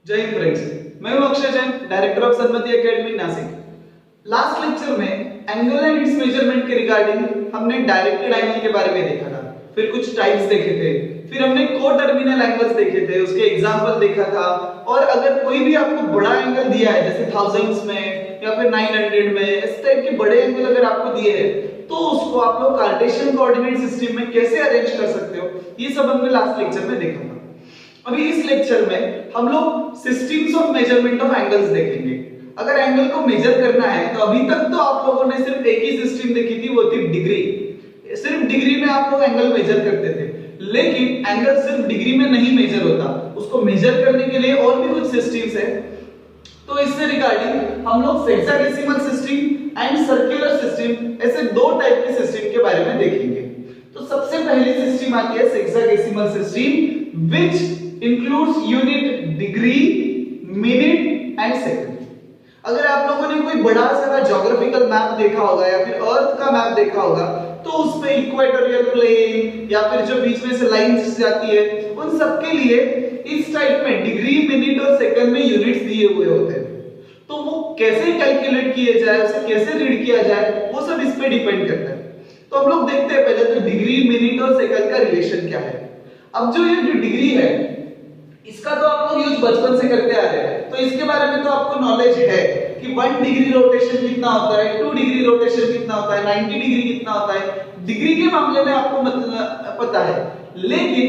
जय हिंद फ्रेंड्स, मैं हूं Akshay Jain, director of Sanmati academy Nashik. Last lecture में एंगल एंड इट्स मेजरमेंट के रिगार्डिंग हमने डायरेक्टेड एंगल के बारे में देखा था, फिर कुछ टाइप्स देखे थे, फिर हमने को टर्मिनल एंगल्स देखे थे, उसके एग्जांपल देखा था। और अगर कोई भी आपको बड़ा एंगल दिया है जैसे थाउजेंड्स में या फिर 900 में, इस टाइप के बड़े एंगल अगर आपको दिए हैं तो उसको आप लोग कार्टेशियन कोऑर्डिनेट सिस्टम में कैसे अरेंज कर सकते हो, ये सब हमने लास्ट लेक्चर में देखा था। अभी इस लेक्चर में हम लोग systems of measurement of angles देखेंगे। अगर एंगल को मेजर करना है तो अभी तक तो आप लोगों ने सिर्फ एक ही सिस्टम देखी थी, वो थी डिग्री। सिर्फ डिग्री में आप लोग एंगल मेजर करते थे, लेकिन एंगल सिर्फ डिग्री में नहीं मेजर होता, उसको मेजर करने के लिए और भी कुछ सिस्टम्स है। तो इससे रिगार्डिंग हम लोग hexadecimal system and circular system, ऐसे दो टाइप के सिस्टम के बारे में देखेंगे। तो सबसे पहली सिस्टम आती है hexadecimal system, which includes unit degree, minute and second. अगर आप लोगों ने कोई बड़ा सा ज्योग्राफिकल मैप देखा होगा या फिर अर्थ का मैप देखा होगा तो उसमें इक्वेटोरियल प्लेन या फिर जो बीच में से लाइंस जाती है, उन सब के लिए इस टाइप में डिग्री, मिनट और सेकंड में यूनिट्स दिए हुए होते हैं। तो वो कैसे कैलकुलेट किए जाए, उसे कैसे रीड किया जाए, वो सब इस पे डिपेंड करता है। तो हम लोग देखते हैं पहले तो डिग्री, मिनट और सेकंड का रिलेशन क्या है। अब जो ये जो डिग्री है इसका तो आप लोग यूज बचपन से करते आ रहे हैं, तो इसके बारे में तो आपको नॉलेज है कि 1 डिग्री रोटेशन कितना होता है, 2 डिग्री रोटेशन कितना होता है, 90 डिग्री कितना होता है। डिग्री के मामले में आपको मतलब पता है, लेकिन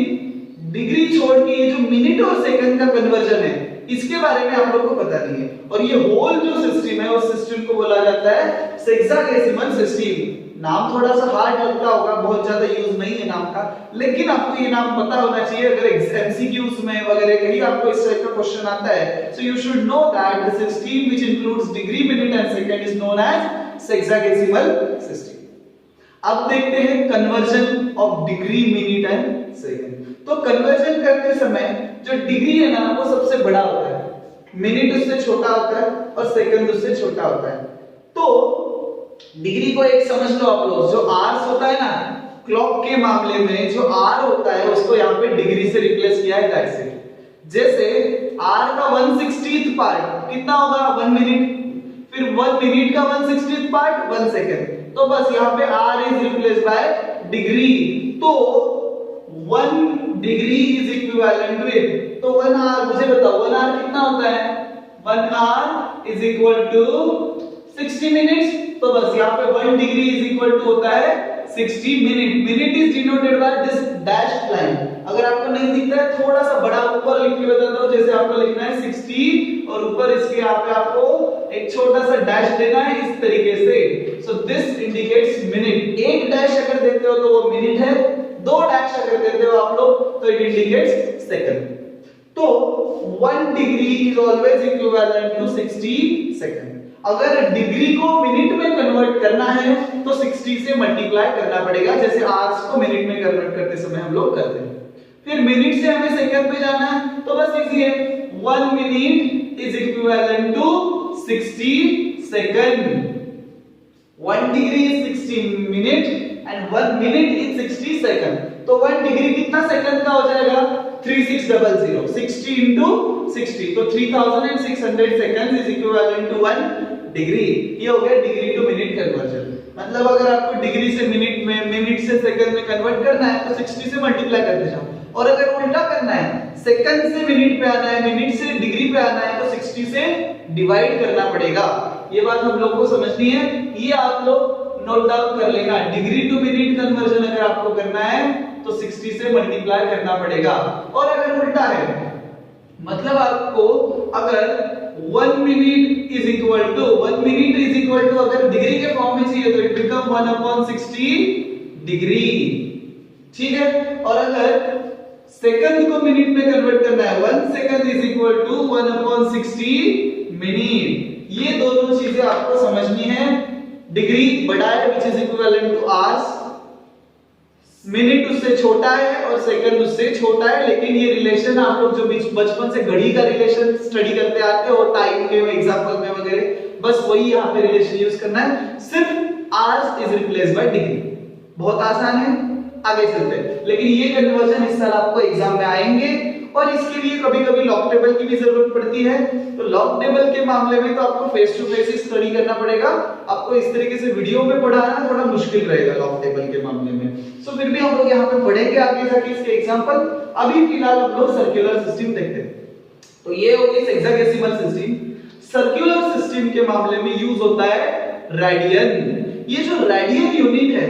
डिग्री छोड़ के ये जो मिनट और सेकंड का कन्वर्जन है इसके बारे में आप लोगों को पता नहीं है। और ये होल जो सिस्टम है उस सिस्टम को बोला जाता है हेक्साडेसिमल सिस्टम। नाम थोड़ा सा हार्ड लगता होगा, बहुत ज्यादा यूज नहीं है नाम का, लेकिन आपको ये नाम पता होना चाहिए। अगर एमसीक्यूज में वगैरह कहीं आपको इस टाइप का क्वेश्चन आता है, so you should know that the system which includes degree, minute and second is known as hexadecimal system. अब देखते हैं conversion of degree, minute and second. तो कन्वर्जन करते समय जो डिग्री है ना वो सबसे बड़ा होता है, मिनट उससे छोटा होता है और सेकंड उससे छोटा होता है। तो डिग्री को एक समझ लो आप लोग, जो आवर्स होता है ना क्लॉक के मामले में, जो आर होता है उसको यहाँ पे डिग्री से रिप्लेस किया है, दैट्स इट। जैसे आर का 1/60th पार्ट कितना होगा, 1 मिनट, फिर 1 मिनट का 1/60th पार्ट 1 सेकंड। तो बस यहाँ पे R is replace by degree. तो 1 degree is equivalent to it. तो 1 आवर, मुझे बताओ 1 आवर कितना होता है, 1 hour is equal to 60 minutes. तो बस यहाँ पे 1 डिग्री इज इक्वल टू होता है 60 minute. Minute is denoted by this dashed line. अगर आपको नहीं दिखता है थोड़ा सा बड़ा ऊपर लिख के बता दो, जैसे आपको लिखना है 60 और ऊपर इसके यहाँ पे आपको एक छोटा सा डैश देना है इस तरीके से। So this indicates minute. एक डैश अगर देते हो तो वो मिनट है, 2 डैश अगर देते हो आप लोग तो इट इंडिकेट्स सेकंड। तो 1 degree is always equivalent to 60 second. अगर डिग्री को मिनट में कन्वर्ट करना है तो 60 से मल्टीप्लाई करना पड़ेगा, जैसे आवर्स को मिनट में कन्वर्ट करते समय हम लोग करते हैं। फिर मिनट से हमें सेकंड पे जाना है तो बस इजी है, 1 minute is equivalent to 60 second. 1 degree is 60 minute and 1 minute is 60 second. तो 1 डिग्री कितना सेकंड का हो जाएगा, 3600, 60 into 60, तो 3600 second is equivalent to 1 degree. ये हो गया डिग्री टू मिनट कन्वर्जन। मतलब अगर आपको डिग्री से मिनट में, मिनट से सेकंड में कन्वर्ट करना है तो 60 से मल्टीप्लाई करते जाओ, और अगर उल्टा करना है, सेकंड से मिनट पे आना है, मिनट से डिग्री पे आना है, तो 60 से डिवाइड करना पड़ेगा। ये बात हम लोग को समझनी है, ये आप लोग नोट डाउन कर लेना। डिग्री टू मिनट कन्वर्जन अगर आपको करना है तो 60 से मल्टीप्लाई करना पड़ेगा। और अगर उल्टा है, मतलब आपको अगर 1 minute is equal to 1 minute is equal to अगर डिग्री के फॉर्म में चाहिए तो इट बिकम 1/60 डिग्री, ठीक है। और अगर सेकंड को मिनट में कन्वर्ट करना है, 1 second is equal to 1/60 minute. ये दोनों चीजें आपको समझनी है। डिग्री बड़ा है which is equivalent to hours, minute उससे छोटा है और सेकंड उससे छोटा है। लेकिन ये रिलेशन आप लोग जो बचपन से घड़ी का रिलेशन स्टडी करते आते हो टाइम के एग्जांपल में वगैरह, बस वही यहाँ पे रिलेशन यूज करना है। सिर्फ hours is replace by degree. बहुत आसान है, आगे चलते हैं। लेकिन ये कन्वर्जन इस साल आपको एग्जाम में आएंगे और इसके लिए कभी-कभी लॉग टेबल की भी जरूरत पड़ती है। तो लॉग टेबल के मामले में तो आपको फेस टू फेस ही स्टडी करना पड़ेगा, आपको इस तरीके से वीडियो में पढ़ाना थोड़ा मुश्किल रहेगा लॉग टेबल के मामले में। सो फिर भी हम लोग यहाँ पे पढ़ेंगे आगे जाके इसके एग्जांपल। अभी फिलहाल हम लोग सर्कुलर सिस्टम देखते हैं। तो ये हो गई हेक्साडेसिमल सिस्टम। सर्कुलर सिस्टम के मामले में यूज होता है रेडियन। ये जो रेडियन यूनिट है,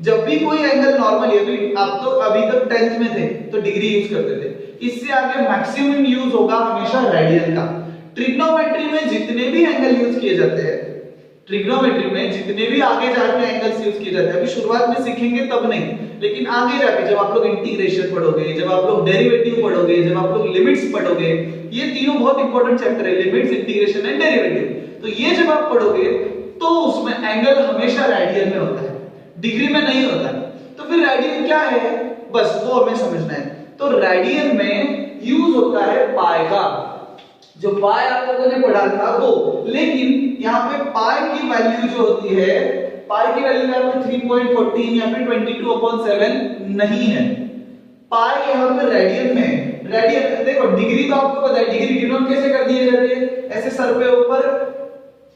जब भी कोई एंगल नॉर्मली, अभी आप तो अभी तक 10th में थे तो डिग्री यूज करते थे, इससे आगे मैक्सिमम यूज होगा हमेशा रेडियन का। ट्रिग्नोमेट्री में जितने भी एंगल यूज किए जाते हैं, ट्रिग्नोमेट्री में जितने भी आगे जाके एंगल्स यूज किए जाते हैं, अभी शुरुआत में सीखेंगे तब नहीं, लेकिन आगे जाके जब आप लोग इंटीग्रेशन पढ़ोगे, जब आप लोग डेरिवेटिव पढ़ोगे, जब आप लोग लिमिट्स पढ़ोगे, ये तीनों बहुत इंपॉर्टेंट चैप्टर है, लिमिट्स, इंटीग्रेशन एंड डेरिवेटिव। तो ये जब आप पढ़ोगे तो उसमें एंगल हमेशा रेडियन में होता है, डिग्री में नहीं होता है। तो फिर रेडियन क्या है, बस वो हमें समझना है। तो रेडियन में यूज होता है पाई का, जो पाई आप लोगों ने पढ़ा था वो, लेकिन यहाँ पे पाई की वैल्यू जो होती है, पाई की वैल्यू यहाँ पे 3.14 या फिर 22/7 नहीं है। पाई यहाँ पे रेडियन में, रेडियन देखो डिग्री तो आपको पता है, डिग्री डिनोट कैसे कर दी जाती है, ऐसे सर पे ऊपर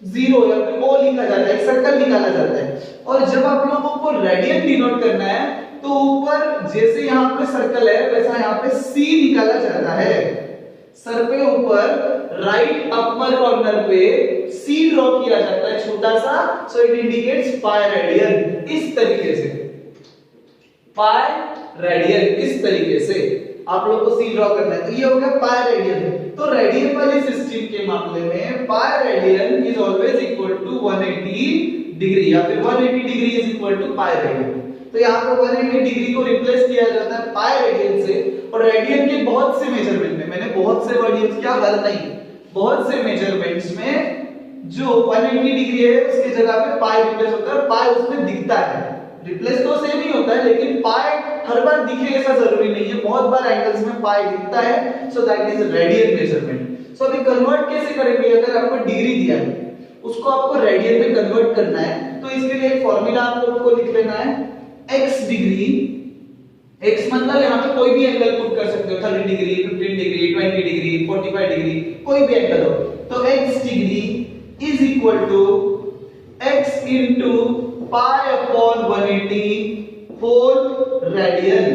जीरो या फिर ओ लिखा जाता है, एक सर्कल निकाला जाता है। और जब आप लोगों को रेडियन डिनोट करना है तो ऊपर जैसे यहाँ पे सर्कल है वैसा यहाँ पे सी निकाला जाता है, सर पे ऊपर राइट अपर कॉर्नर पे सी ड्रॉ किया जाता है छोटा सा, so it indicates pi radian. इस तरीके से पाई रेडियन, इस तरीके से आप लोग को सी ड्रॉ करना है। तो ये हो गया पाई रेडियन। तो रेडियन वाली सिस्टम के मामले में pi radian is always equal to 180 degree या फिर 180 degree is equal to pi radian. तो यहाँ पे 180 डिग्री को रिप्लेस किया जाता है पाई रेडियन से। और रेडियन के बहुत से मेजरमेंट में, मैंने बहुत से वर्ड यूज किया, हर नहीं, बहुत से मेजरमेंट्स में जो 180 डिग्री है उसकी जगह पे पाई रिप्लेस होता है। पाई उसमें दिखता है, रिप्लेस तो सेम ही होता है, लेकिन पाई हर बार दिखे ऐसा जरूरी नहीं है, बहुत बार एंगल्स में पाई दिखता है। So that is radian measurement. So अभी कन्वर्ट कैसे करेंगे, अगर आपको डिग्री दिया है उसको आपको रेडियन में कन्वर्ट करना है, तो इसके लिए एक फॉर्मूला आप लोगों को लिख लेना है, x डिग्री, x मतलब यहाँ पे कोई भी एंगल पुट कर सकते हो, 30 डिग्री, 15 डिग्री, 20 डिग्री, 45 डिग्री, कोई भी एंगल हो। तो x degree is equal to x into pi upon 180 whole radian.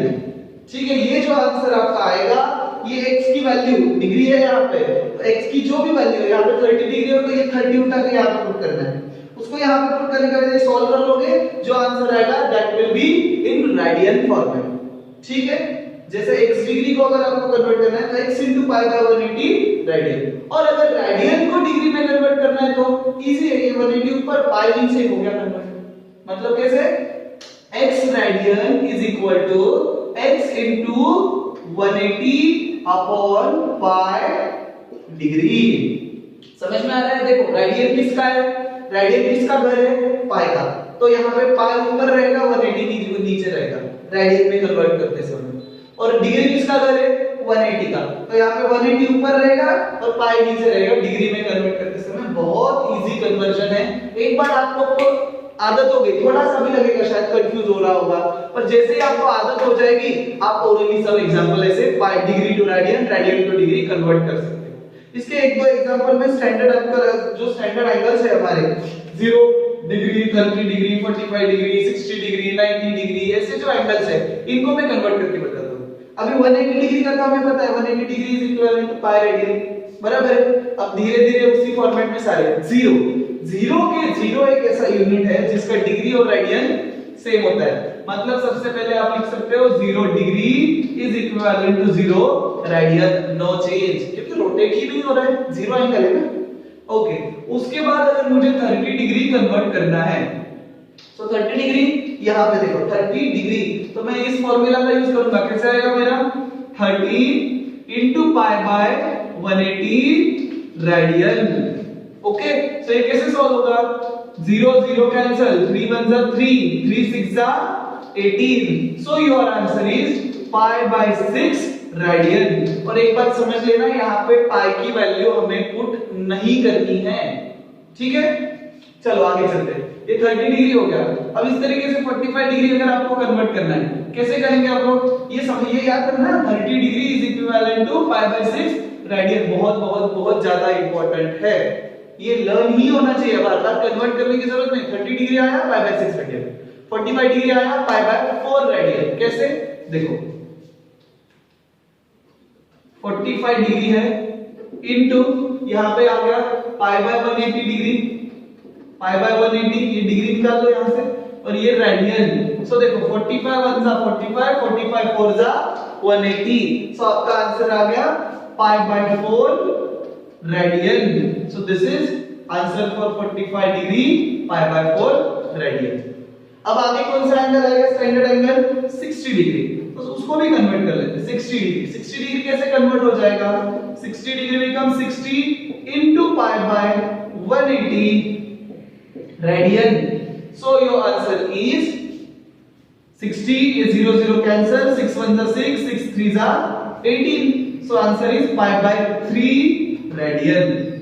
ठीक है, ये जो आंसर आपका आएगा, ये x की वैल्यू डिग्री है यहाँ पे, तो x की जो भी वैल्यू है, यहाँ पे 30 डिग्री हो तो ये 30 उठा के यहाँ पे पुट करना है, उसको यहाँ पे पुट करने के बाद ये सॉल्व कर लोगे, जो आंसर आएगा that will be in radian format. ठीक है, जैसे x डिग्री को अगर आपको कन्वर्ट करना है तो x into pi by 180 radian, और अगर रेडियन को डिग्री में कन्वर्ट करना है तो इजी है, ये 180 ऊपर पाई नीचे हो गया कन्वर्ट। मतलब कैसे, x radian is equal to x into 180 upon pi degree. समझ में आ रहा है? देखो रेडियन किसका है, रेडियन किसका घर है, पाई का, तो यहाँ पे पाई ऊपर रहेगा, 180 नीचे रहेगा रेडियन में कन्वर्ट करते समय। और डिग्री किसका घर है, 180 का, तो यहाँ पे 180 ऊपर रहेगा और पाई नीचे रहेगा डिग्री में कन्वर्ट करते समय। बहुत इजी कन्वर्जन है, एक बार आप लोग को आदत हो गई, थोड़ा सा भी लगेगा शायद कंफ्यूज हो रहा होगा, पर जैसे ही आपको आदत हो जाएगी आप ओरली सब एग्जांपल ऐसे pi degree to radian, radian to degree convert कर सकते हो। इसके एक दो एग्जांपल में स्टैंडर्ड आपका जो स्टैंडर्ड एंगल्स है हमारे 0 degree, 30 degree, 45 degree, 60 degree, 90 degree, ऐसे जो एंगल्स है इनको मैं कन्वर्ट करके बताता हूं। अभी 180 डिग्री का तो हमें पता है, 180 degree is equivalent to pi radian, बराबर है। अब धीरे-धीरे उसी फॉर्मेट में सारे 0 के 0 एक ऐसा यूनिट है जिसका डिग्री और रेडियन सेम होता है। मतलब सबसे पहले आप लिख सकते हो 0 degree is equivalent to 0 radian, no change, क्योंकि रोटेट ही नहीं हो रहा है, 0 एंगल है ना। ओके, उसके बाद अगर मुझे 30 डिग्री कन्वर्ट करना है, तो 30 डिग्री यहाँ पे देखो 30 डिग्री, तो मैं इस फॉर्मूला का यूज करूंगा, कैसे आएगा मेरा 30 into pi by 180 radian. Okay, so ये कैसे सॉल्व होगा, 0 0 कैंसिल, 3 1 जा 3, 3 6 जा 18, so your answer is pi by 6 radian. और एक बात समझ लेना, यहाँ पे पाई की वैल्यू हमें पुट नहीं करनी है, ठीक है। चलो आगे चलते हैं। ये 30 डिग्री हो गया। अब इस तरीके से 45 डिग्री अगर आपको कन्वर्ट करना है, कैसे करेंगे आप लोग? ये याद रखना, 30 degree is equivalent to pi by 6 radian. बहुत बहुत बहुत ज्यादा इंपॉर्टेंट है, ये लर्न ही होना चाहिए, बार-बार कन्वर्ट करने की जरूरत नहीं। 30 डिग्री आया पाई बाय 6 रेडियन, 45 डिग्री आया पाई बाय 4 रेडियन। कैसे? देखो 45 डिग्री है इनटू यहां पे आ गया पाई बाय 180 डिग्री, पाई बाय 180, ये डिग्री निकाल लो यहां से, और ये रेडियन। सो देखो 45 1 जा 45, 45 4 जा 180। सो आपका आंसर आ गया pi by 4 radian. So this is answer for 45 degree pi by 4 radian. अब आगे कौन सा एंगल आएगा? स्टैंडर्ड एंगल 60 डिग्री, तो उसको भी कन्वर्ट कर लेते हैं। 60 डिग्री, 60 डिग्री कैसे कन्वर्ट हो जाएगा? 60 degree become 60 into pi by 180 radian. So your answer is 60, ये 0 0 कैंसल, 6 1 जा 6, 6 3 जा 18। सो answer is pi by 3 radian.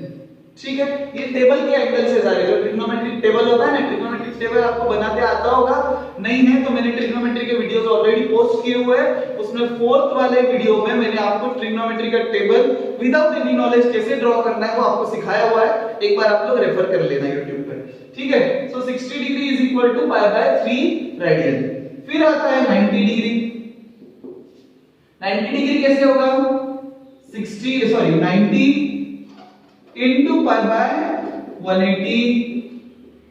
ठीक है, ये टेबल के एंगल से जा रहे हैं। जो ट्रिग्नोमेट्रिक टेबल होता है ना, ट्रिग्नोमेट्रिक टेबल आपको बनाते आता होगा, नहीं है तो मैंने ट्रिग्नोमेट्री के वीडियोस ऑलरेडी पोस्ट किए हुए हैं। उसमें 4th वाले वीडियो में मैंने आपको ट्रिग्नोमेट्री का टेबल विदाउट एनी नॉलेज कैसे ड्रॉ करना है वो आपको सिखाया हुआ है, एक बार आप लोग रेफर कर लेना YouTube पर। ठीक है, so 60 degree is equal to pi by 3 radian. फिर आता है 90 डिग्री। 90 डिग्री कैसे होगा? 90 into pi by 180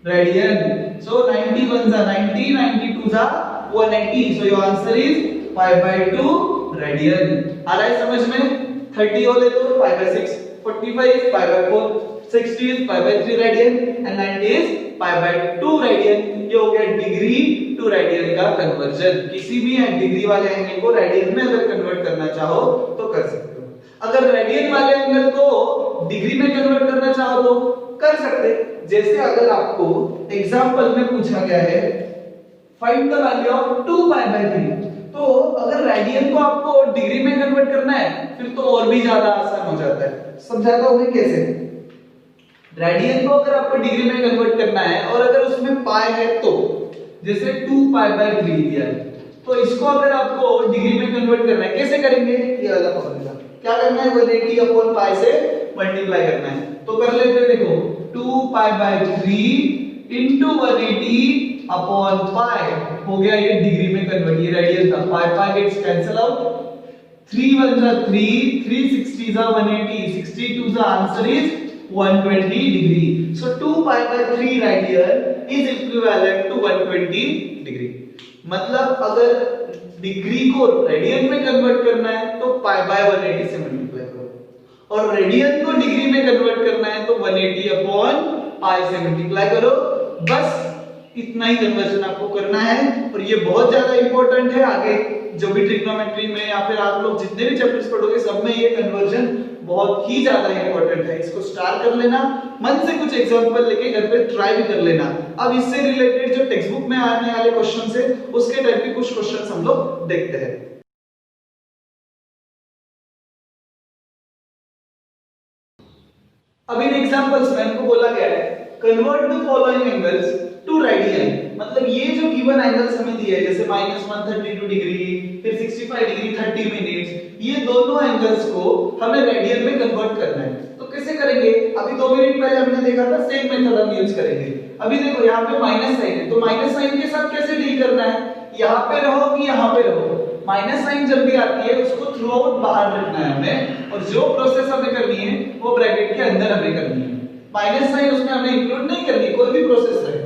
radian. So 90 1 जा 90, 92 जा 180। So your answer is pi by 2 radian. आ रहा है समझ में? 30 हो ले तो pi by 6, 45 is pi by 4, 60 is pi by 3 radian and 90 is pi by 2 radian. ये हो गया डिग्री टू रेडियन का कन्वर्जन। किसी भी डिग्री वाले एंगल को रेडियन में अगर कन्वर्ट करना चाहो तो कर सकते हो। अगर रेडियन वाले एंगल को डिग्री में कन्वर्ट करना चाहो तो कर सकते। जैसे अगर आपको एग्जांपल में पूछा गया है find the value of 2 pi by 3, तो अगर रेडियन को आपको डिग्री में कन्वर्ट करना है फिर तो और भी ज्यादा आसान हो जाता है। समझाता हूं मैं कैसे। रेडियन को अगर आपको डिग्री में कन्वर्ट करना है और अगर उसमें पाई है तो जैसे 2 पाई बाय 3 दिया है, तो इसको अगर आपको डिग्री में कन्वर्ट करना है कैसे करेंगे? ये वाला फॉर्मूला क्या करना है? 180 अपॉन पाई से मल्टीप्लाई करना है। तो कर लेते हैं, देखो 2 पाई बाय 3 इनटू 180 अपॉन पाई हो गया ये डिग्री में कन्वर्ट। ये रेडियन था, पाई पाई गेट्स कैंसिल आउट, 3 1 जा 3, 3 60 जा 180, 62 जा answer is 120 degree. So 2 pi by 3 radian is equivalent to 120 degree. मतलब अगर डिग्री को रेडियन में कन्वर्ट करना है तो पाई बाय 180 से मल्टीप्लाई करो, और रेडियन को डिग्री में कन्वर्ट करना है तो 180 अपॉन पाई से मल्टीप्लाई करो। बस इतना ही कन्वर्जन आपको करना है, और ये बहुत ज्यादा इंपॉर्टेंट है। आगे जो भी ट्रिग्नोमेट्री में या फिर आप लोग जितने भी चैप्टर्स पढ़ोगे सब में ये कन्वर्जन बहुत ही ज्यादा इंपॉर्टेंट है। इसको स्टार कर लेना, मन से कुछ एग्जांपल लेके घर पे ट्राई भी कर लेना। अब इससे रिलेटेड जो टेक्स्ट बुक में आने वाले क्वेश्चंस है उसके टाइप के कुछ क्वेश्चंस हम लोग देखते हैं। अब इन एग्जांपल्स में हमको बोला गया है convert the following angles to radian. मतलब ये जो गिवन एंगल्स हमें दिए हैं जैसे -132 डिग्री, फिर 65 डिग्री 30 मिनट्स, ये दोनों एंगल्स को हमें रेडियन में कन्वर्ट करना है। तो कैसे करेंगे? अभी 2 मिनट पहले हमने देखा था, सेम मेथड हम यूज करेंगे। अभी देखो यहाँ पे माइनस साइन है, तो माइनस साइन के साथ कैसे डील करना है? यहाँ पे रहो कि यहाँ पे रहो, माइनस साइन जब भी आती है उसको थ्रू आउट बाहर रखना है हमें, और जो प्रोसेस हमें करनी है वो ब्रैकेट के अंदर हमें करनी है। माइनस साइन उसमें हमें इंक्लूड नहीं करनी, कोई भी प्रोसेस है।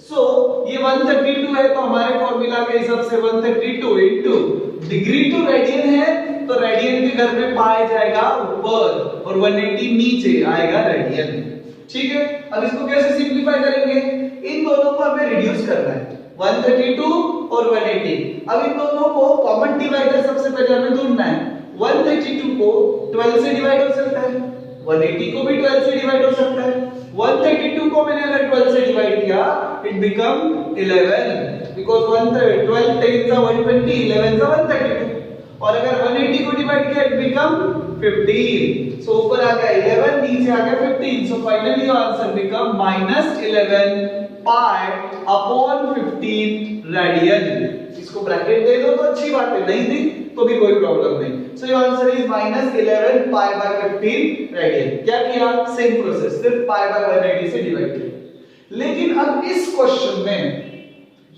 सो ये 132 है तो हमारे फॉर्मूला के हिसाब से 132 इनटू डिग्री टू रेडियन है, तो रेडियन के घर में पाई जाएगा ऊपर और 180 नीचे आएगा रेडियन। ठीक है, अब इसको कैसे सिंपलीफाई करेंगे? इन दोनों को हमें रिड्यूस करना है, 132 और 180। अब इन दोनों को कॉमन डिवाइडर सबसे पहले हमें ढूंढना है। 132 को 12 से डिवाइड हो सकता है, 180 को भी 12 से डिवाइड हो सकता है। 132 को मैंने अगर 12 से डिवाइड किया इट बिकम 11, बिकॉज़ 12 10 जा 120, 11 जा 132, और अगर 180 को डिवाइड किया इट बिकम 15। सो ऊपर आ गया 11, नीचे आ गया 15। So finally your answer become -11 pi upon 15 radian. इसको ब्रैकेट दे दो तो अच्छी बात है, नहीं दी तो भी कोई प्रॉब्लम नहीं। So your answer is -11 pi by 15 radian. क्या किया? सेम प्रोसेस, सिर्फ पाई बाय 180 से डिवाइड किया। लेकिन अब इस क्वेश्चन में,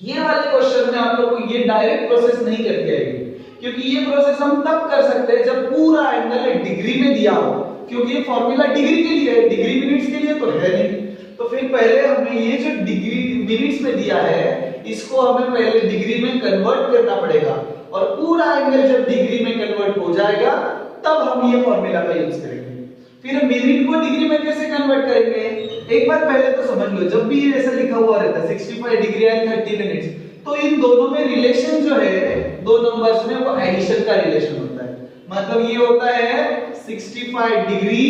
ये वाले क्वेश्चन में आप लोग को ये डायरेक्ट प्रोसेस नहीं करके आएगी, क्योंकि ये प्रोसेस हम तब कर सकते हैं जब पूरा एंगल डिग्री में दिया हो, क्योंकि ये फॉर्मूला डिग्री के लिए है, डिग्री मिनट्स के लिए तो है नहीं। तो फिर पहले हमें ये जो डिग्री मिनट्स में दिया है इसको हमें पहले डिग्री में कन्वर्ट करना पड़ेगा, और पूरा एंगल जब डिग्री में कन्वर्ट हो जाएगा तब हम ये फॉर्मूला का यूज करेंगे। फिर मिनट को डिग्री में कैसे कन्वर्ट करेंगे, एक बार पहले तो समझ लो। जब भी ये ऐसा लिखा हुआ रहता है 65 डिग्री एंड 30 मिनट्स, तो इन दोनों में रिलेशन जो है दो नंबर्स में वो एडिशन का रिलेशन होता है। मतलब ये होता है 65 degree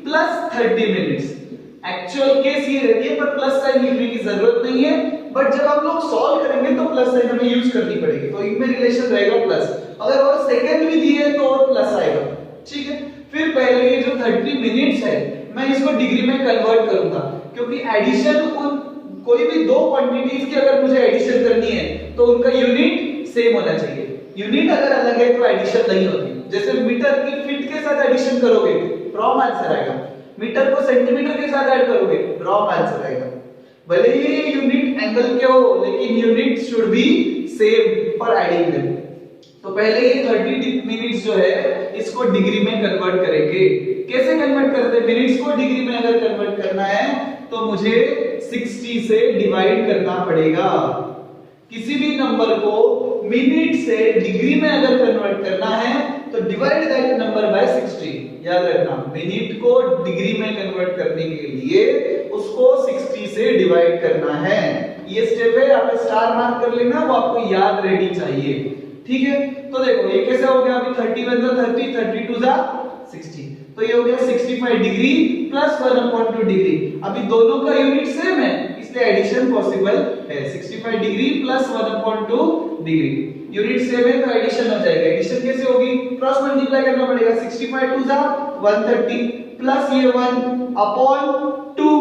plus 30 minutes. Actual case ये रहती है, पर प्लस साइन लिखने की जरूरत नहीं है, बट जब हम लोग सॉल्व करेंगे तो प्लस साइन हमें यूज करनी पड़ेगी, तो इनमें रिलेशन रहेगा प्लस। अगर और सेकंड भी दिए तो और प्लस आएगा, ठीक है। फिर पहले ये जो 30 मिनट्स है मैं इसको डिग्री में कन्वर्ट करूंगा, क्योंकि एडिशन कोई भी दो क्वांटिटीज की अगर मुझे एडिशन करनी है तो उनका यूनिट सेम होना चाहिए। यूनिट अगर अलग है तो एडिशन नहीं होती। जैसे मीटर की फीट के साथ एडिशन करोगे रॉन्ग आंसर आएगा, मीटर को सेंटीमीटर के साथ ऐड करोगे रॉन्ग आंसर आएगा। भले ही यूनिट एंगल के हो, लेकिन unit should be same for adding them. तो पहले ये 30 मिनट्स जो है इसको डिग्री में कन्वर्ट करेंगे। कैसे कन्वर्ट करते हैं? मिनट्स को डिग्री में अगर कन्वर्ट करना है तो मुझे 60 से डिवाइड करना पड़ेगा। किसी भी नंबर को मिनट से डिग्री में अगर कन्वर्ट करना है तो डिवाइड दैट नंबर बाय 60। याद रखना, मिनट को डिग्री में कन्वर्ट करने के लिए उसको 60 से डिवाइड करना है। ये स्टेप है, आप स्टार मार्क कर लेना, वो आपको याद रहनी चाहिए, ठीक है। तो देखो ये कैसे हो गया, अभी 31 जा 30, 32 जा 60, तो ये हो गया 65 डिग्री प्लस 1/2 डिग्री। अभी दोनों का यूनिट सेम है इसलिए एडिशन पॉसिबल है। 65 degree plus 1/2 degree, unit same है तो एडिशन हो जाएगा। एडिशन कैसे होगी? क्रॉस मल्टीप्लाई करना पड़ेगा। 65 2 जा 130 प्लस ये 1/2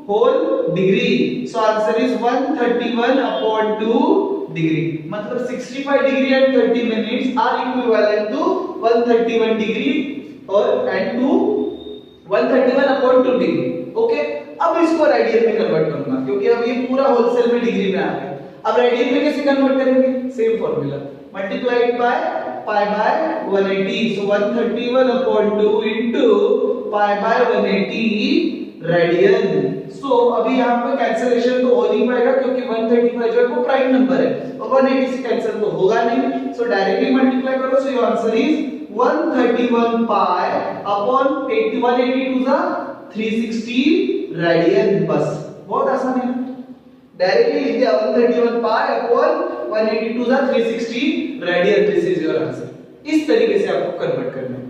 whole degree. So answer is 131/2 degree. मतलब 65 degree and 30 minutes are equivalent to 131 degree और एंड टू 131/2 डिग्री। ओके, अब इसको रेडियन में कन्वर्ट करूंगा, क्योंकि अब ये पूरा होलसेल में डिग्री में आ गया। अब रेडियन में कैसे कन्वर्ट करेंगे? Same formula, multiplied by pi by 180। So 131/2 into pi by 180 radian. So अभी यहाँ पे कैंसिलेशन तो हो नहीं पाएगा, क्योंकि 135 जो है वो प्राइम नंबर है और 180 से कैंसिल तो होगा नहीं। सो डायरेक्टली मल्टीप्लाई करो। So your answer is 131 pi upon 182 जा 360 रेडियन। बस बहुत आसान है, डायरेक्टली लिख दिया 131 पाई अपॉन 182 जा 360 radian. This is your answer. इस तरीके से आपको कन्वर्ट करना है।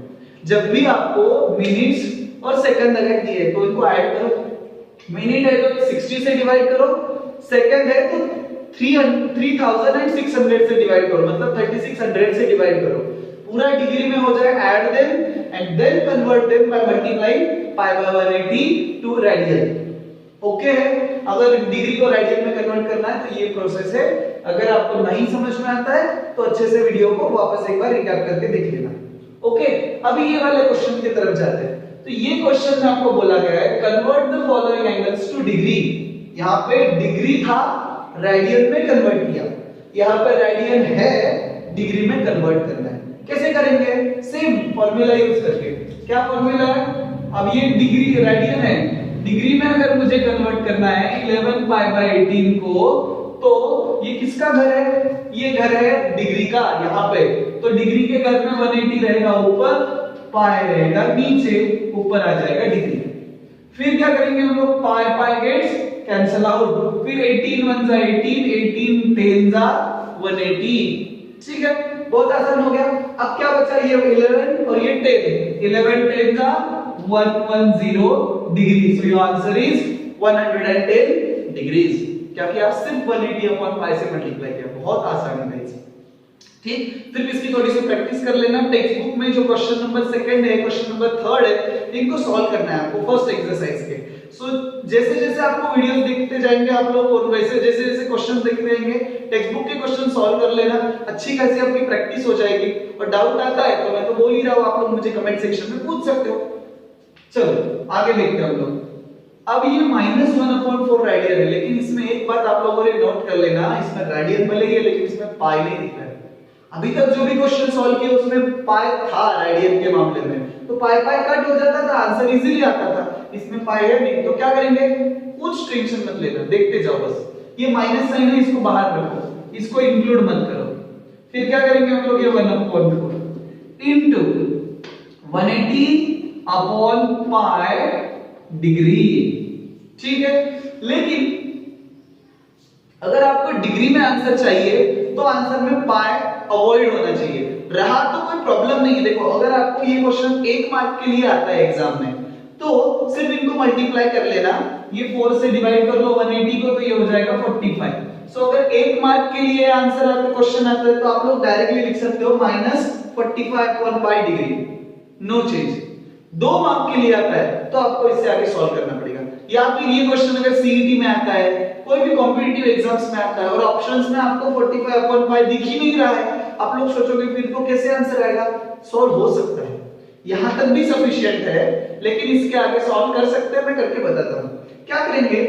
जब भी आपको मिनट्स और सेकंड अगर दिए तो इनको ऐड करो। मिनट है तो 60 से डिवाइड करो, सेकंड है तो 3600 से डिवाइड करो, मतलब 3600 से डिवाइड करो। पूरा डिग्री में हो जाए, add them and then convert them by multiplying pi by 180 to radian. Okay है। अगर डिग्री को रेडियन में कन्वर्ट करना है तो ये प्रोसेस है। अगर आपको नहीं समझ में आता है तो अच्छे से वीडियो को वापस एक बार रिकैप करके देख लेना। ओके, अभी ये वाले क्वेश्चन की तरफ जाते हैं। तो ये क्वेश्चन में आपको बोला गया है convert the following angles two degree. यहाँ पे डिग्री था, रेडियन में कन्वर्ट किया। यहाँ पे रेडियन है, डिग्री में कन्वर्ट करना है। कैसे करेंगे? सेम फॉर्मूला यूज करके। क्या फॉर्मूला है? अब ये डिग्री रेडियन है, डिग्री में अगर मुझे कन्वर्ट करना है 11 पाई बाय 18 को, तो ये किसका घर है? ये घर है डिग्री का यहाँ पे। तो डिग्री के घर में 180 रहेगा ऊपर, पाई रहेगा नीचे, ऊपर आ जाएगा डिग्री। फिर क्या करेंगे हम लोग? पाई पाई गेट्स कैंसिल आउट। फिर 18 1 जा 18, 18 10 जा 180। ठीक है, बहुत आसान हो गया। अब क्या बचा? ये 11 और ये 10, 11 10 जा 110 degree. So your answer is 110 degrees. क्या किया? सिर्फ 180 अपॉन पाई से मल्टीप्लाई किया। बहुत आसान है गाइस, ठीक। फिर इसकी थोड़ी सी प्रैक्टिस कर लेना। टेक्स्ट बुक में जो क्वेश्चन नंबर 2 है, क्वेश्चन नंबर 3 है, इनको सॉल्व करना है आपको फर्स्ट एक्सरसाइज के। सो जैसे जैसे आपको वीडियोस देखते जाएंगे आप लोग, और वैसे जैसे जैसे क्वेश्चन देखते रहेंगे, टेक्स्ट बुक के क्वेश्चन सॉल्व कर लेना, अच्छी खासी आपकी प्रैक्टिस हो जाएगी। और डाउट आता है तो मैं तो बोल ही रहा हूं, आप लोग मुझे कमेंट सेक्शन में पूछ सकते हो। चलो आगे देखते हैं हम लोग। अब ये -1/4 रेडियन है, लेकिन इसमें एक बात आप लोगों ने नोट कर लेना, इसमें रेडियन भले ही है लेकिन इसमें पाई नहीं दिख रहा है। अभी तक जो भी क्वेश्चन सॉल्व किए उसमें पाई था रेडियन के मामले में, तो पाई कट हो जाता था, आंसर इजीली आता था। इसमें पाई है नहीं, तो क्या करेंगे, कुछ टेंशन मत लेना, देखते जाओ बस। ये माइनस साइन है, इसको बाहर रखो, इसको इंक्लूड मत करो। फिर क्या करेंगे हम लोग, ये 1/4 इनटू 180/पाई डिग्री। ठीक है, लेकिन अगर आपको डिग्री में आंसर चाहिए तो आंसर में पाई अवॉइड होना चाहिए। रहा तो कोई प्रॉब्लम नहीं है। देखो अगर आपको ये क्वेश्चन 1 मार्क के लिए आता है एग्जाम में, तो सिर्फ इनको मल्टीप्लाई कर लेना, ये 4 से डिवाइड कर लो 180 को, तो ये हो जाएगा 45। सो अगर 1 मार्क के लिए आंसर आपका क्वेश्चन आता है तो आप लोग डायरेक्टली लिख सकते हो -45/पाई डिग्री, नो चेंज। 2 मार्क के लिए आता है तो आपको इससे आगे सॉल्व करना पड़ेगा। या फिर ये क्वेश्चन अगर सीईटी में आता है, कोई भी कॉम्पिटिटिव एग्जाम्स में आता है और ऑप्शंस में आपको 45/पाई दिख ही नहीं रहा है, आप लोग सोचोगे फिर तो कैसे आंसर आएगा, सॉल्व हो सकता है, यहां तक भी सफिशिएंट है, लेकिन इसके आगे सॉल्व कर सकते हैं, मैं करके बताता हूं। क्या करेंगे,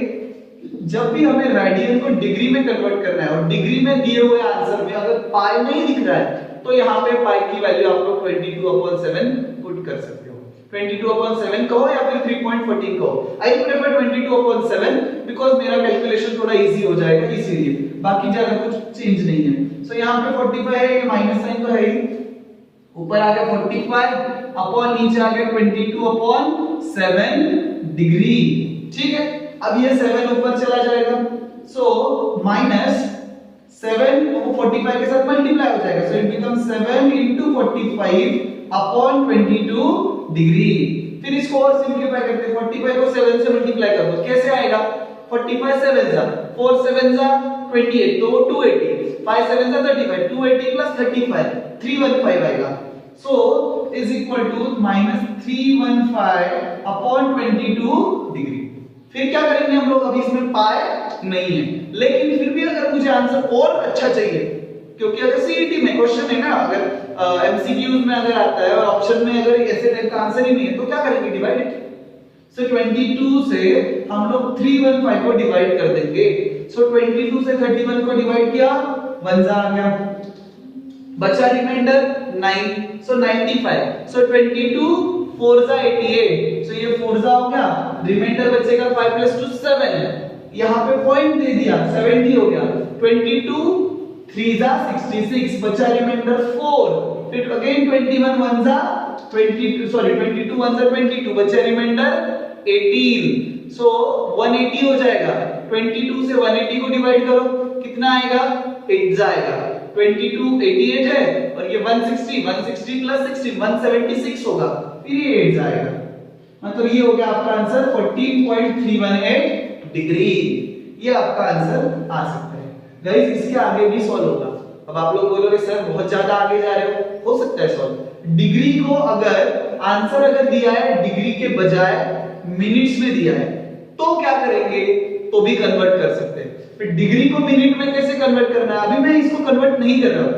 जब भी हमें रेडियन को डिग्री में कन्वर्ट करना है और डिग्री में दिए हुए आंसर में अगर पाई नहीं दिख रहा है, तो यहां पे पाई की वैल्यू आप लोग 22/7 पुट कर सकते हो। 22/7 कहो या फिर 3.14 कहो। आई प्रेफर 22/7 बिकॉज़ मेरा कैलकुलेशन थोड़ा इजी हो जाएगा, इसीलिए, बाकी ज्यादा कुछ चेंज नहीं है। सो यहां पे 45 है, ये माइनस साइन तो है ही, ऊपर आ गया 45 अपॉन नीचे आ गया 22/7 डिग्री। ठीक है, अब ये 7 ऊपर चला जाएगा, सो -7 को 45 के साथ मल्टीप्लाई हो जाएगा, so it become 7 × 45 upon 22 degree. फिर इसको और सिंपलीफाई करते हैं, 45 को 7 से मल्टीप्लाई कर दो, कैसे आएगा, 45 7 जा 4 7 जा 28, तो 280, 5 7 जा 35, 280 + 35 315 आएगा। So is equal to -315 upon 22 degree. फिर क्या करेंगे हम लोग, अभी इसमें पाई नहीं है, लेकिन फिर भी अगर मुझे आंसर और अच्छा चाहिए, क्योंकि अगर सीईटी में क्वेश्चन है ना, अगर एमसीक्यूज में अगर आता है और ऑप्शन में अगर ऐसे टाइप का आंसर ही नहीं है, तो क्या करेंगे, डिवाइड इट। सो 22 से हम लोग 315 को डिवाइड कर देंगे। सो 22 से 31 को डिवाइड किया, 1 जा आ गया, बचा रिमाइंडर 9, सो 95। सो 22 4 जा 88, सो ये 4 जा हो गया, रिमाइंडर बचेगा 5 + 2 7, यहां पे पॉइंट दे दिया 70 हो गया, 22 3 जा 66, बचा रिमाइंडर 4, फिर अगेन 21 1 जा 22 1 जा 22, बचा रिमाइंडर 18, सो 180 हो जाएगा। 22 से 180 को डिवाइड करो, कितना आएगा, 8 जाएगा, 22 88 है, और ये 160 160 + 16 176 होगा, फिर ये 8 जाएगा, मतलब ये हो गया आपका आंसर 14.318 डिग्री। ये आपका आंसर आ सकता है। गाइस इसके आगे भी सॉल्व होगा। अब आप लोग बोलोगे सर बहुत ज्यादा आगे जा रहे हो सकता है सॉल्व। डिग्री को अगर आंसर अगर दिया है डिग्री के बजाय मिनट्स में दिया है, तो क्या करेंगे, तो भी कन्वर्ट कर सकते हैं। फिर डिग्री को मिनट में कैसे कन्वर्ट करना है, अभी मैं इसको कन्वर्ट नहीं कर रहा हूं,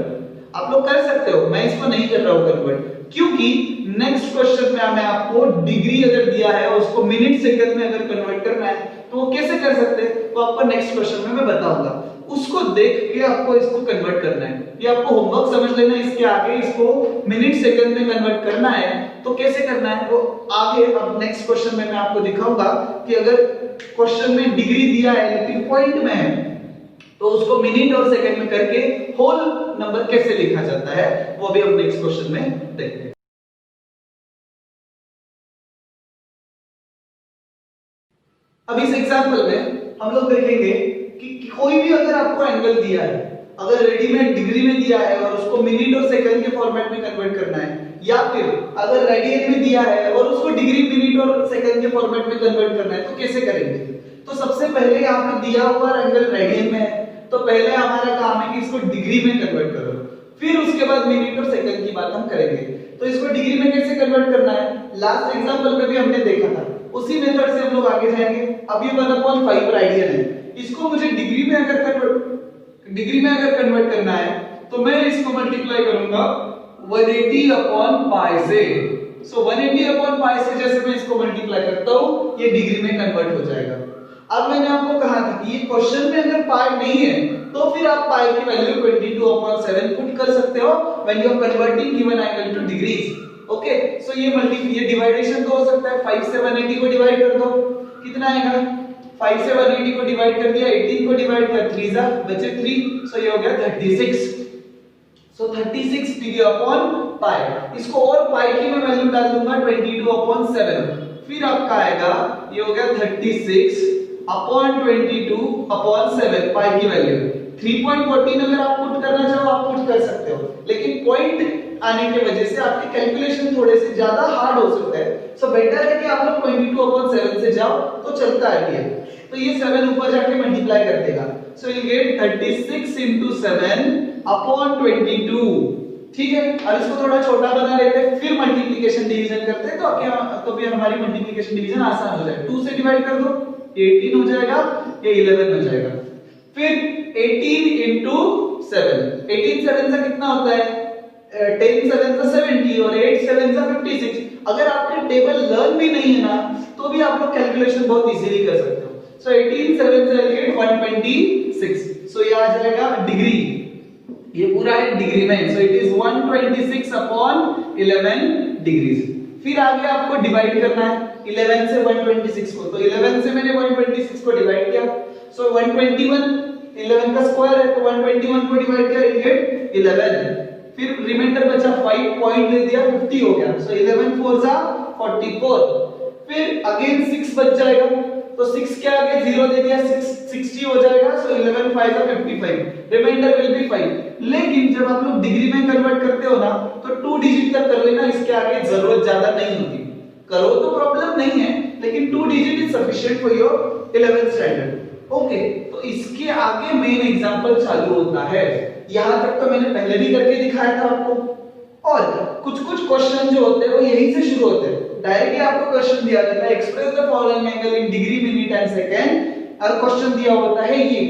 आप लोग कर सकते हो, मैं इसको नहीं कर रहा हूं कन्वर्ट, क्योंकि नेक्स्ट क्वेश्चन में मैं आपको डिग्री अगर दिया है उसको मिनट सेकंड में अगर कन्वर्ट करना है तो वो कैसे कर सकते हैं, तो आपको नेक्स्ट क्वेश्चन में मैं बताऊंगा, उसको देख के आपको इसको कन्वर्ट करना है। ये आपको होमवर्क समझ लेना, इसके आगे इसको मिनट सेकंड में कन्वर्ट करना है, तो कैसे करना है वो आगे अब नेक्स्ट क्वेश्चन में मैं आपको दिखाऊंगा कि अगर क्वेश्चन में डिग्री दिया है लेकिन पॉइंट में है तो उसको मिनट और सेकंड में करके होल नंबर कैसे लिखा जाता है, वो भी हम नेक्स्ट क्वेश्चन में देखते हैं। अब इस एग्जांपल में हम लोग देखेंगे कि कोई भी अगर आपको एंगल दिया है, अगर रेडीमेड डिग्री में दिया है और उसको मिनट और सेकंड के फॉर्मेट में कन्वर्ट करना है, या फिर अगर रेडियन में दिया है और उसको डिग्री मिनट और सेकंड के फॉर्मेट में कन्वर्ट करना है, तो कैसे करेंगे। तो सबसे पहले यहाँ पे दिया हुआ एंगल रेडियन में है, तो पहले हमारा काम है कि इसको डिग्री में कन्वर्ट करो, फिर उसके बाद मिनट और सेकंड की बात हम करेंगे। तो इसको डिग्री में कैसे कन्वर्ट करना है, लास्ट एग्जांपल में भी हमने देखा था उसी मेथड से हम लोग आगे जाएंगे। अब ये 1/5 रेडियन है, इसको मुझे डिग्री में अगर कन्वर्ट करना है तो मैं इसको मल्टीप्लाई करूंगा 180 अपॉन पाई से। सो 180 अपॉन पाई से जैसे मैं इसको मल्टीप्लाई करता हूं ये डिग्री में कन्वर्ट हो जाएगा। अब मैंने आपको कहा था कि ये क्वेश्चन में अगर पाई नहीं है तो फिर आप पाई की वैल्यू 22/7 पुट कर सकते हो when you are converting given angle to degrees. Okay, so ये डिवाइडेशन तो हो सकता है, 5 से 180 को डिवाइड कर दो, कितना आएगा? 5 से 180 को डिवाइड कर दिया, 18 को डिवाइड कर 3 जा बचे 3, सो ये हो गया 36। सो 36 डिग्री अपॉन पाई। इसको और पाई की मैं वैल्यू डाल दूंगा 22/7, फिर आपका आएगा ये हो गया 36 अपॉन 22/7 पाई की वैल्यू 3.14। अगर आप पुट करना चाहो आप पुट कर सकते हो, लेकिन पॉइंट आने की वजह से आपके कैलकुलेशन थोड़े से ज्यादा हार्ड हो सकते हैं। सो बेटर है कि आप लोग 22/7 से जाओ तो चलता है। तो ये 7 ऊपर जाके मल्टीप्लाई कर देगा, so you get 36 into 7 upon 22। ठीक है, अब इसको थोड़ा छोटा बना लेते हैं, फिर मल्टीप्लिकेशन डिवीजन करते हैं तो भी हमारी मल्टीप्लिकेशन डिवीजन आसान हो जाएगा। 2 से डिवाइड कर दो, 18 हो जाएगा, ये 11 हो जाएगा। फिर 18 into 7, 18 7 से कितना होता है? 10 7 से 70 और 8 7 से 56। अगर आपने टेबल लर्न भी नहीं है ना तो भी आप लोग कैलकुलेशन बहुत इजीली कर सकते हो। सो 18 7 से गेट 126, सो ये आ जाएगा डिग्री, ये पूरा है डिग्री में, so it is 126 upon 11 degrees. फिर आगे आपको डिवाइड करना है 11 से 126 को, तो 11 से मैंने 126 को डिवाइड किया, सो 121, 11 का स्क्वायर है तो 121 को डिवाइड किया, ये 11। फिर रिमाइंडर बचा 5 पॉइंट दे दिया, 50 हो गया, सो 11 4 जा 44। फिर अगेन 6 बच जाएगा, तो 6 के आगे 0 दे दिया, 60 हो जाएगा, सो 11 5 जा 55, रिमाइंडर विल बी 5। लेकिन जब आप लोग डिग्री में कन्वर्ट करते हो ना तो 2 डिजिट तक कर लेना, इसके आगे जरूरत ज्यादा नहीं होती। करो तो प्रॉब्लम नहीं है, लेकिन 2 digit is sufficient for your 11th standard. Okay, तो इसके आगे मेन एग्जांपल चालू होता है। यहां तक तो मैंने पहले भी करके दिखाया था आपको, और कुछ क्वेश्चन जो होते हैं वो यहीं से शुरू होते हैं। डायरेक्टली आपको क्वेश्चन दिया जाता है express the following angle in degree minute and second, और क्वेश्चन दिया होता है ये,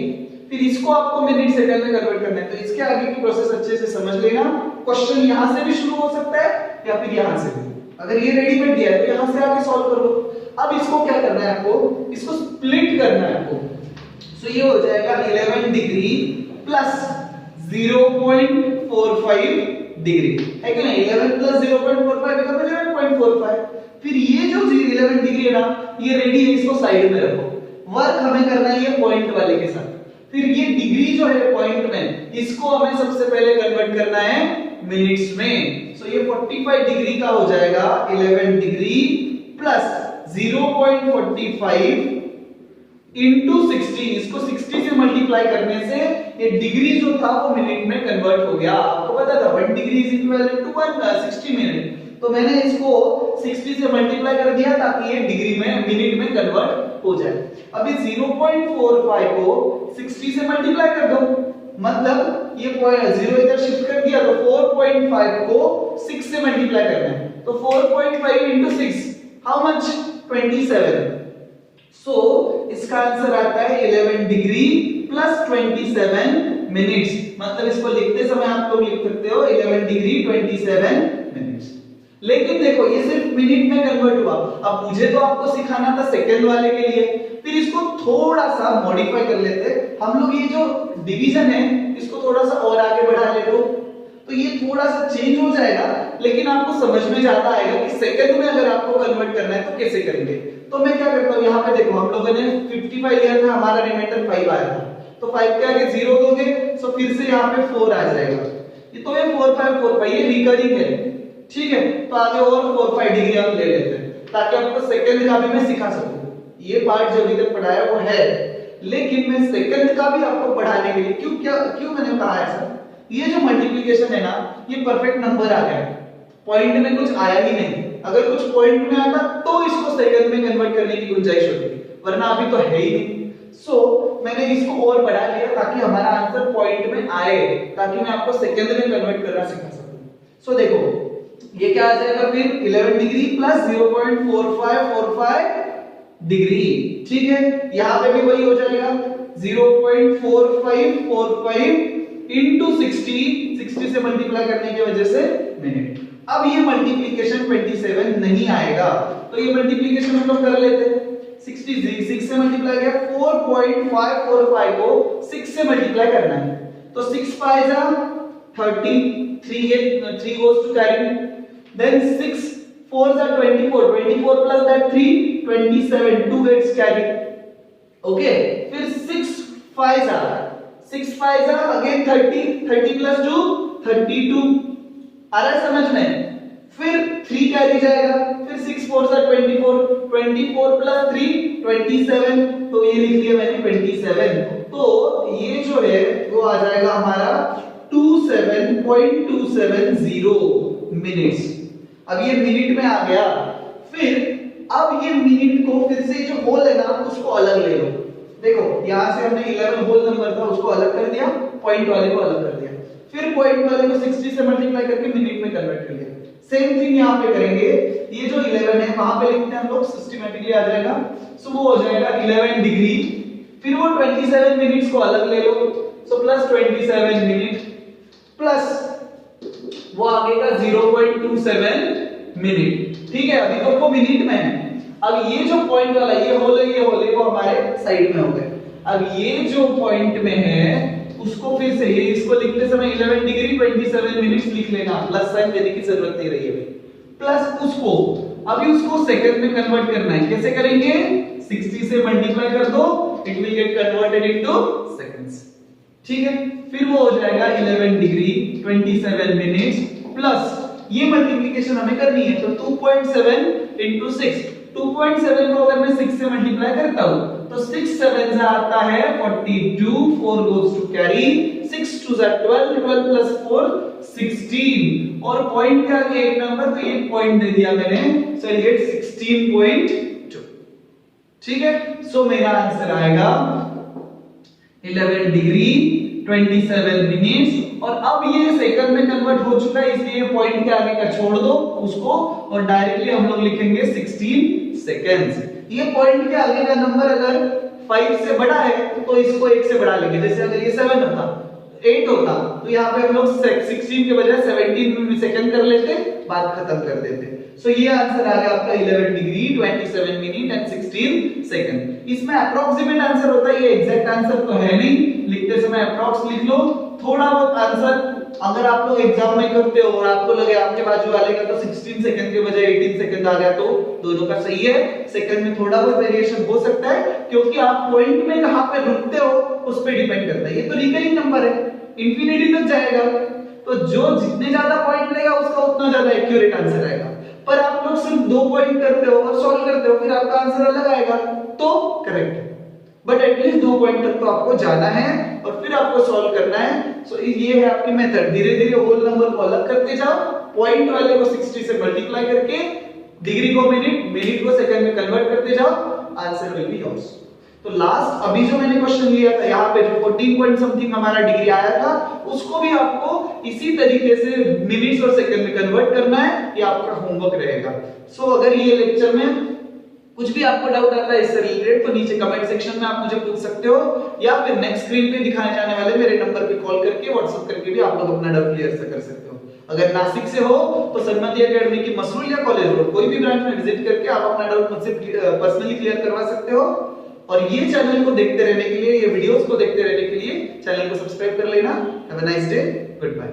फिर इसको आपको मिनट सेकंड में कन्वर्ट करना है। तो इसके आगे की प्रोसेस अच्छे से समझ लेना। क्वेश्चन यहां से भी शुरू हो सकता है या फिर यहां से भी, अगर ये रेडीमेड दिया है तो यहां से आके सॉल्व कर लो। अब इसको क्या करना है आपको, इसको स्प्लिट करना है आपको। सो ये हो जाएगा 11 डिग्री प्लस 0.45 डिग्री, है कि नहीं? 11 प्लस 0.45 बिकम 11.45। फिर ये जो 11 डिग्री है ना, ये रेडी है, इसको साइड में रखो। वर्क हमें करना है ये पॉइंट वाले के साथ। फिर ये डिग्री जो है पॉइंट में, इसको हमें सबसे पहले कन्वर्ट करना है मिनट्स में। सो ये 45 डिग्री का हो जाएगा 11 डिग्री प्लस 0.45 into 60, इसको 60 से मल्टीप्लाई करने से ये डिग्री जो था वो मिनट में कन्वर्ट हो गया। आपको पता था 1 degree is equivalent to 60 minute, तो मैंने इसको 60 से मल्टीप्लाई कर दिया ताकि ये डिग्री में मिनट में कन्वर्ट हो जाए। अभी 0.45 को 60 से मल्टीप्लाई कर दो, मतलब ये 0 इधर शिफ्ट कर दिया, तो 4.5 को 6 से मल्टीप्लाई करना है, तो 4.5 into 6 हाउ मच? 27। सो इसका आंसर आता है 11 डिग्री प्लस 27 मिनट्स। मतलब इसको लिखते समय आप लोग लिख सकते हो 11 डिग्री 27 मिनट्स। लेकिन देखो ये सिर्फ मिनट में कन्वर्ट हुआ। अब मुझे तो आपको सिखाना था सेकंड वाले के लिए, फिर इसको थोड़ा सा मॉडिफाई कर लेते हैं हम लोग। ये जो डिवीजन है इसको थोड़ा सा और आगे बढ़ा ले तो ये थोड़ा सा चेंज हो जाएगा, लेकिन आपको समझ में ज्यादा आएगा कि सेकंड में अगर आपको कन्वर्ट करना है तो कैसे करेंगे। तो मैं क्या करता हूं, यहाँ पे देखो हम लोगों ने 55 लिया था, हमारा रिमाइंडर 5 आया था, तो 5 के आगे 0 दोगे, सो फिर से यहाँ पे 4 आ जाएगा। ये तो ये 4 5 4 5 ये रिकरिंग है, ठीक है। तो आगे और 4 5 डिग्री हम ले लेते हैं ताकि आपको सेकंड का भी मैं सिखा सकूं। ये पार्ट जो अभी तक पढ़ाया वो है, लेकिन मैं सेकंड का भी आपको पढ़ाने के लिए क्यों मैंने कहा ऐसा, ये जो मल्टीप्लिकेशन है ना ये परफेक्ट नंबर आ गया, पॉइंट में कुछ आया ही नहीं। अगर कुछ पॉइंट में आता तो इसको सेकंड में कन्वर्ट करने की गुंजाइश होती, वरना अभी तो है ही नहीं। सो मैंने इसको और बढ़ा लिया ताकि हमारा आंसर पॉइंट में आए, ताकि मैं आपको सेकंड में कन्वर्ट करना सिखा सकूं। सो देखो ये क्या आ जाएगा फिर 11 डिग्री प्लस 0.4545 डिग्री। ठीक है, यहां पे भी वही हो जाएगा 0.4545 इंटू 60 से मल्टीप्लाई करने की वजह से मिनट। अब ये मल्टीप्लिकेशन 27 नहीं आएगा, तो ये मल्टीप्लिकेशन हम लोग कर लेते हैं। 66 से मल्टीप्लाई किया, 4.545 को 6 से मल्टीप्लाई करना है, तो 6 5 जा 30, 3 goes to carry, then 6 4 जा 24, 24 plus that 3 27, 2 gets carried. Okay, फिर 6 5 जा again 30 plus 2 32, आ रहा है समझ में? फिर 3 कैरी जाएगा, फिर 6 4 जा 24, 24 plus 3 27, तो ये लिख लिया मैंने 27। तो ये जो है वो आ जाएगा हमारा 27.270 मिनट्स। अब ये मिनट में आ गया। फिर अब ये मिनट को फिर से जो होल है ना उसको अलग ले लो। देखो यहां से हमने 11 होल नंबर था उसको अलग कर दिया, पॉइंट वाले को अलग कर दिया, फिर पॉइंट वाले को 60 से मल्टीप्लाई करके मिनट में कन्वर्ट कर दिया। सेम थिंग यहां पे करेंगे, ये जो 11 है वहां पे लिखते हैं हम लोग, सिस्टमैटिकली आ जाएगा। सो वो हो जाएगा 11 डिग्री, फिर वो 27 मिनट्स को अलग ले लो, सो प्लस 27 मिनट प्लस वो आगेगा 0.27 मिनट। ठीक है, अभी तो वो मिनट में है। अब ये जो पॉइंट वाला ये होल है वो हमारे साइड में हो गए। अब ये जो पॉइंट में है उसको फिर से ये इसको लिखते समय 11 डिग्री 27 मिनट्स लिख लेना, प्लस साइन देने की जरूरत नहीं रही है प्लस उसको अभी उसको सेकंड में कन्वर्ट करना है। कैसे करेंगे? 60 से मल्टीप्लाई कर दो, it will get converted into seconds. ठीक है, फिर वो हो जाएगा 11 डिग्री 27 मिनट्स प्लस ये मल्टीप्लिकेशन हमें करनी है, तो 2.7 into 6, 2.7 को अगर मैं 6 से मल्टीप्लाई करता हूं तो 6 7 से आता है 42, 4 goes to carry, 6 2 जा 12, 12 plus 4 16, और पॉइंट के आगे एक नंबर, तो ये पॉइंट दे दिया मैंने, सो आई गेट 16.2। ठीक है, सो मेरा आंसर आएगा 11 डिग्री 27 मिनट्स। और अब ये सेकंड में कन्वर्ट हो चुका है, इसलिए पॉइंट के आगे का छोड़ दो उसको और डायरेक्टली हम लोग लिखेंगे 16 सेकंड्स। ये पॉइंट के आगे का नंबर अगर 5 से बड़ा है तो इसको 1 से बढ़ा लेंगे। जैसे अगर ये 7 होता 8 होता तो यहाँ पे हम लोग 16 के बजाय 17 सेकंड कर लेते, बात खत्म कर देते। सो ये आंसर आ गया आपका 11 डिग्री 27 मिनट एंड 16 सेकंड। इसमें अप्रोक्सीमेट आंसर होता है, ये एग्जैक्ट आंसर तो है नहीं, लिखते समय अप्रोक्स लिख लो। थोड़ा बहुत आंसर अगर आप लोग एग्जाम में करते हो और आपको लगे आपके बाजू वाले का तो 16 सेकंड के बजाय 18 सेकंड आ गया तो दोनों का सही है। सेकंड में थोड़ा बहुत वेरिएशन हो सकता है क्योंकि आप पॉइंट में कहां पे रुकते हो उस पे डिपेंड करता है। ये तो रिकरिंग नंबर है, इंफिनिटी तक जाएगा, तो जो जितने ज्यादा पॉइंट लेगा उसका उतना ज्यादा एक्यूरेट आंसर आएगा। पर आप लोग सिर्फ 2 पॉइंट करते हो और सॉल्व करते हो, फिर आपका आंसर अलग आएगा तो करेक्ट है। बट एटलीस्ट 2 पॉइंट तक तो आपको जाना है और फिर आपको सॉल्व करना है। सो ये है आपकी मेथड, धीरे धीरे होल नंबर को अलग करते जाओ, पॉइंट वाले को 60 से मल्टीप्लाई करके डिग्री को मिनट, मिनट को सेकंड में कन्वर्ट करते जाओ, आंसर विल बी योर्स। तो लास्ट अभी जो मैंने क्वेश्चन लिया था यहाँ पे जो 14 पॉइंट समथिंग हमारा डिग्री आया था उसको भी आपको इसी तरीके से मिनट्स और सेकंड में कन्वर्ट करना है, ये आपका होमवर्क रहेगा। सो अगर ये लेक्चर में कुछ भी आपको डाउट आता है इससे रिलेटेड तो नीचे कमेंट सेक्शन में आप मुझे पूछ सकते हो, या फिर नेक्स्ट स्क्रीन पे दिखाए जाने वाले मेरे नंबर पे कॉल करके व्हाट्सएप करके भी आप लोग अपना डाउट क्लियर कर सकते हो। अगर नासिक से हो तो सन्मति एकेडमी की मसरूल या कॉलेज रोड कोई भी ब्रांच में विजिट करके आप अपना डाउट मुझसे पर्सनली क्लियर करवा सकते हो। और ये चैनल को देखते रहने के लिए, ये वीडियोस को देखते रहने के लिए चैनल को सब्सक्राइब कर लेना। Have a nice day, good bye.